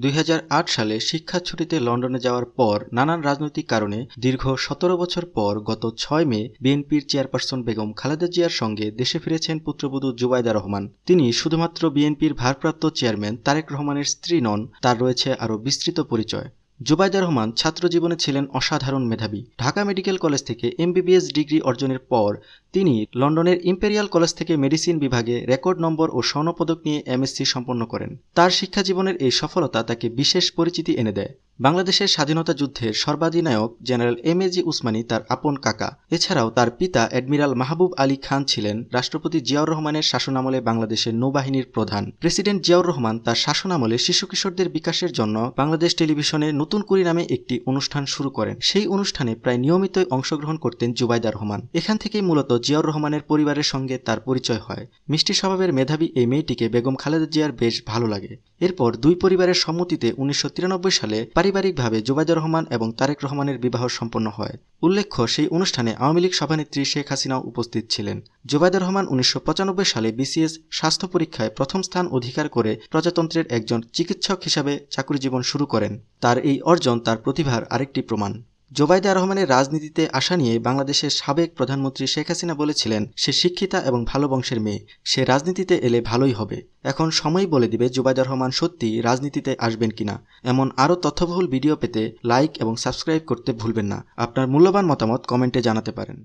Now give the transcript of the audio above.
2008 সালে শিক্ষা ছুটিতে লন্ডনে যাওয়ার পর নানান রাজনৈতিক কারণে দীর্ঘ 17 বছর পর গত 6 মে বিএনপির চেয়ারপারসন বেগম খালেদা জিয়ার সঙ্গে দেশে ফিরেছেন পুত্রবধূ জুবাইদা রহমান। তিনি শুধুমাত্র বিএনপির ভারপ্রাপ্ত চেয়ারম্যান তারেক রহমানের স্ত্রী নন, তার রয়েছে আরও বিস্তৃত পরিচয়। জুবাইদা রহমান ছাত্র জীবনে ছিলেন অসাধারণ মেধাবী। ঢাকা মেডিকেল কলেজ থেকে এমবিবিএস ডিগ্রি অর্জনের পর তিনি লন্ডনের ইম্পেরিয়াল কলেজ থেকে মেডিসিন বিভাগে রেকর্ড নম্বর ও স্বর্ণপদক নিয়ে এমএসসি সম্পন্ন করেন। তার শিক্ষা জীবনের এই সফলতা তাকে বিশেষ পরিচিতি এনে দেয়। বাংলাদেশের স্বাধীনতা যুদ্ধের সর্বাধিনায়ক জেনারেল এম.এ.জি. উসমানী তার আপন কাকা। এছাড়াও তার পিতা অ্যাডমিরাল মাহবুব আলী খান ছিলেন রাষ্ট্রপতি জিয়াউর রহমানের শাসনামলে বাংলাদেশের নৌবাহিনীর প্রধান। প্রেসিডেন্ট জিয়াউর রহমান তার শাসনামলে শিশু কিশোরদের বিকাশের জন্য বাংলাদেশ টেলিভিশনে নতুন কুড়ি নামে একটি অনুষ্ঠান শুরু করেন। সেই অনুষ্ঠানে প্রায় নিয়মিতই অংশগ্রহণ করতেন জুবাইদা রহমান। এখান থেকেই মূলত জিয়াউর রহমানের পরিবারের সঙ্গে তার পরিচয় হয়। মিষ্টি স্বভাবের মেধাবী এই মেয়েটিকে বেগম খালেদা জিয়ার বেশ ভালো লাগে। এরপর দুই পরিবারের সম্মতিতে 1993 সালে পারিবারিকভাবে জুবাইদা রহমান এবং তারেক রহমানের বিবাহ সম্পন্ন হয়। উল্লেখ্য, সেই অনুষ্ঠানে আওয়ামী লীগ সভানেত্রী শেখ হাসিনাও উপস্থিত ছিলেন। জুবাইদা রহমান 1995 সালে বিসিএস স্বাস্থ্য পরীক্ষায় প্রথম স্থান অধিকার করে প্রজাতন্ত্রের একজন চিকিৎসক হিসাবে চাকরি জীবন শুরু করেন। তার এই অর্জন তার প্রতিভার আরেকটি প্রমাণ। জুবাইদা রহমানের রাজনীতিতে আসা নিয়ে বাংলাদেশের সাবেক প্রধানমন্ত্রী শেখ হাসিনা বলেছিলেন, সে শিক্ষিতা এবং ভালো বংশের মেয়ে, সে রাজনীতিতে এলে ভালোই হবে। এখন সময় বলে দিবে জুবাইদা রহমান সত্যি রাজনীতিতে আসবেন কিনা। এমন আরও তথ্যবহুল ভিডিও পেতে লাইক এবং সাবস্ক্রাইব করতে ভুলবেন না। আপনার মূল্যবান মতামত কমেন্টে জানাতে পারেন।